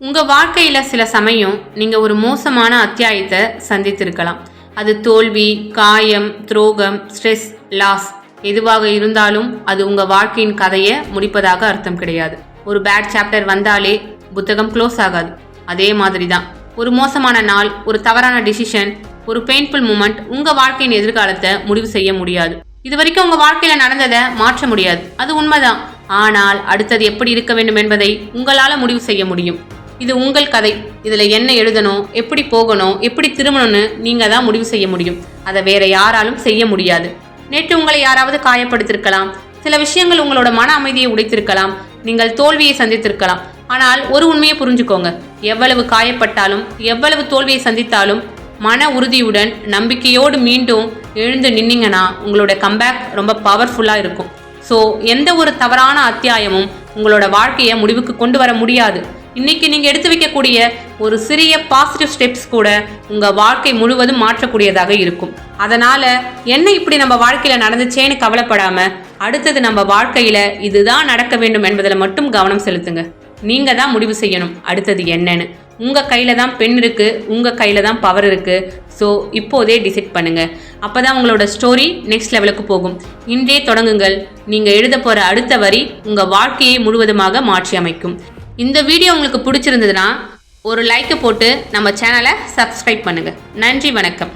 உங்க வாழ்க்கையில சில சமயம் நீங்க ஒரு மோசமான அத்தியாயத்தை சந்தித்திருக்கலாம். அது தோல்வி, காயம், துரோகம், ஸ்ட்ரெஸ், லாஸ் எதுவாக இருந்தாலும் அது உங்க வாழ்க்கையின் கதையை முடிப்பதாக அர்த்தம் கிடையாது. ஒரு பேட் சாப்டர் வந்தாலே புத்தகம் க்ளோஸ் ஆகாது. அதே மாதிரி தான் ஒரு மோசமான நாள், ஒரு தவறான டிசிஷன், ஒரு பெயின்ஃபுல் மூமெண்ட் உங்க வாழ்க்கையின் எதிர்காலத்தை முடிவு செய்ய முடியாது. இது வரைக்கும் உங்க வாழ்க்கையில நடந்ததை மாற்ற முடியாது, அது உண்மைதான். ஆனால் அடுத்தது எப்படி இருக்க வேண்டும் என்பதை உங்களால முடிவு செய்ய முடியும். இது உங்கள் கதை. இதுல என்ன எழுதணும், எப்படி போகணும், எப்படி திரும்பணும்னு நீங்க தான் முடிவு செய்ய முடியும். அதை வேற யாராலும் செய்ய முடியாது. நேற்று உங்களை யாராவது காயப்படுத்திருக்கலாம். சில விஷயங்கள் உங்களோட மன அமைதியை உடைத்திருக்கலாம். நீங்கள் தோல்வியை சந்தித்திருக்கலாம். ஆனால் ஒரு உண்மையை புரிஞ்சுக்கோங்க, எவ்வளவு காயப்பட்டாலும், எவ்வளவு தோல்வியை சந்தித்தாலும் மன உறுதியுடன் நம்பிக்கையோடு மீண்டும் எழுந்து நின்னீங்கன்னா உங்களோட கம்பேக் ரொம்ப பவர்ஃபுல்லா இருக்கும். ஸோ எந்த ஒரு தவறான அத்தியாயமும் உங்களோட வாழ்க்கையை முடிவுக்கு கொண்டு வர முடியாது. இன்னைக்கு நீங்க எடுத்து வைக்கக்கூடிய ஒரு சிறிய பாசிட்டிவ் ஸ்டெப்ஸ் கூட உங்க வாழ்க்கை முழுவதும் மாற்றக்கூடியதாக இருக்கும். அதனால என்ன இப்படி நம்ம வாழ்க்கையில நடந்துச்சேன்னு கவலைப்படாம அடுத்தது நம்ம வாழ்க்கையில இதுதான் நடக்க வேண்டும் என்பதில் மட்டும் கவனம் செலுத்துங்க. நீங்க தான் முடிவு செய்யணும் அடுத்தது என்னன்னு. உங்க கையில தான் பெண் இருக்கு, உங்க கையில தான் பவர் இருக்கு. ஸோ இப்போதே டிசைட் பண்ணுங்க. அப்பதான் உங்களோட ஸ்டோரி நெக்ஸ்ட் லெவலுக்கு போகும். இன்றே தொடங்குங்கள். நீங்க எழுத போற அடுத்த வரி உங்க வாழ்க்கையை முழுவதுமாக மாற்றி அமைக்கும். இந்த வீடியோ உங்களுக்கு பிடிச்சிருந்ததுன்னா ஒரு லைக் போட்டு நம்ம சேனலை சப்ஸ்கிரைப் பண்ணுங்க. நன்றி, வணக்கம்.